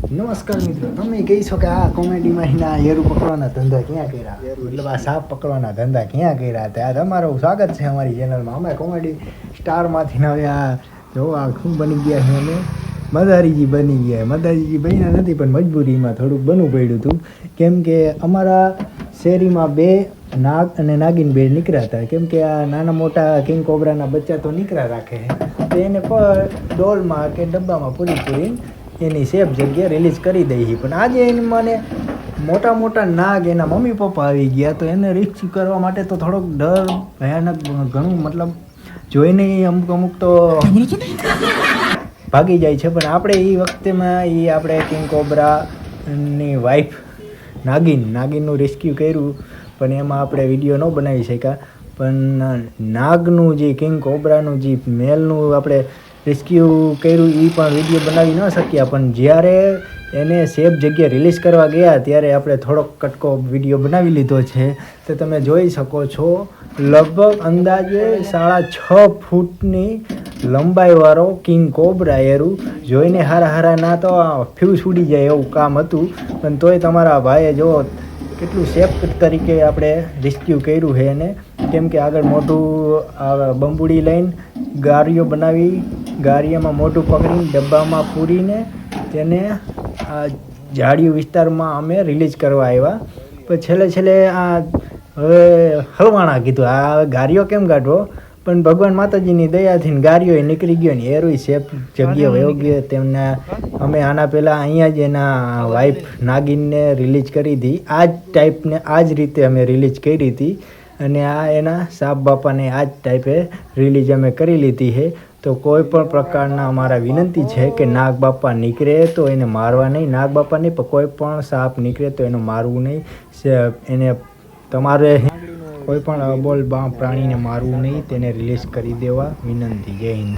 નમસ્કાર મિત્રો, તમે કહી છો કે આ કોમેડીમાં એના હેરું પકડવાના ધંધા ક્યાં કર્યા, મતલબ આ સાપ પકડવાના ધંધા ક્યાં કર્યા. ત્યાં તમારું સ્વાગત છે અમારી ચેનલમાં. અમે કોમેડી સ્ટારમાંથી હવે આ જો આ શું બની ગયા છે, અમે મદારીજી બની ગયા. મદારીજી બન્યા નથી પણ મજબૂરીમાં થોડુંક બનવું પડ્યું હતું, કેમ કે અમારા શેરીમાં બે નાગ અને નાગિન બે નીકળ્યા હતા. કેમ કે આ નાના મોટા કિંગ કોબ્રાના બચ્ચા તો નીકળ્યા રાખે છે, તો એને ડોલમાં કે ડબ્બામાં પૂરી એની સેફ જગ્યાએ રિલીઝ કરી દઈએ. પણ આજે એને મને મોટા મોટા નાગ એના મમ્મી પપ્પા આવી ગયા, તો એને રિસ્ક કરવા માટે તો થોડોક ડર ભયાનક ઘણું, મતલબ જોઈને અમુક તો ભાગી જાય છે. પણ આપણે એ વખતેમાં આપણે કિંગ કોબ્રાની વાઈફ નાગિનનું રેસ્ક્યુ કર્યું, પણ એમાં આપણે વિડીયો ન બનાવી શક્યા. પણ નાગનું જે કિંગ કોબ્રાનું જે મેલનું આપણે રેસ્ક્યુ કર્યું એ પણ વિડીયો બનાવી ન શક્યા. પણ જ્યારે એને સેફ જગ્યાએ રિલીઝ કરવા ગયા ત્યારે આપણે થોડોક કટકો વિડીયો બનાવી લીધો છે. તો તમે જોઈ શકો છો, લગભગ અંદાજે 6.5 ફૂટની લંબાઈવાળો કિંગ કોબ્રા એરું જોઈને હારા ના તો ફ્યુઝ ઉડી જાય એવું કામ હતું. પણ તોય તમારા ભાઈએ જો કેટલું સેફ તરીકે આપણે રેસ્ક્યુ કર્યું છે એને. કેમ કે આગળ મોટું બંબુડી લઈને ગારીઓ બનાવી, ગારીઓમાં મોટું પકડીને ડબ્બામાં પૂરીને તેને આ ઝાડિયું વિસ્તારમાં અમે રિલીઝ કરવા આવ્યા. પણ છેલ્લે આ હવે હલવાણા કીધું, આ ગારીઓ કેમ કાઢવો, પણ ભગવાન માતાજીની દયાથી ગારીઓ નીકળી ગયો ને એરુંય સેફ જગ્યાએ વયો ગયો. તેમને અમે આના પહેલાં અહીંયા જ એના વાઈફ નાગિનને રિલીઝ કરી હતી. આ જ ટાઈપને આ જ રીતે અમે રિલીઝ કરી હતી, અને આ એના સાપ બાપાને આ જ ટાઈપે રિલીઝ અમે કરી લીધી છે. તો કોઈ પણ પ્રકારના અમારા વિનંતી છે કે નાગ બાપા નીકળે તો એને મારવા નહીં, નાગ બાપા નહીં પણ કોઈ પણ સાપ નીકળે તો એને મારવું નહીં. એને તમારે કોઈ પણ અબોલ પ્રાણીને મારવું નહીં, તેને રિલીઝ કરી દેવા વિનંતી. જય હિન્દ.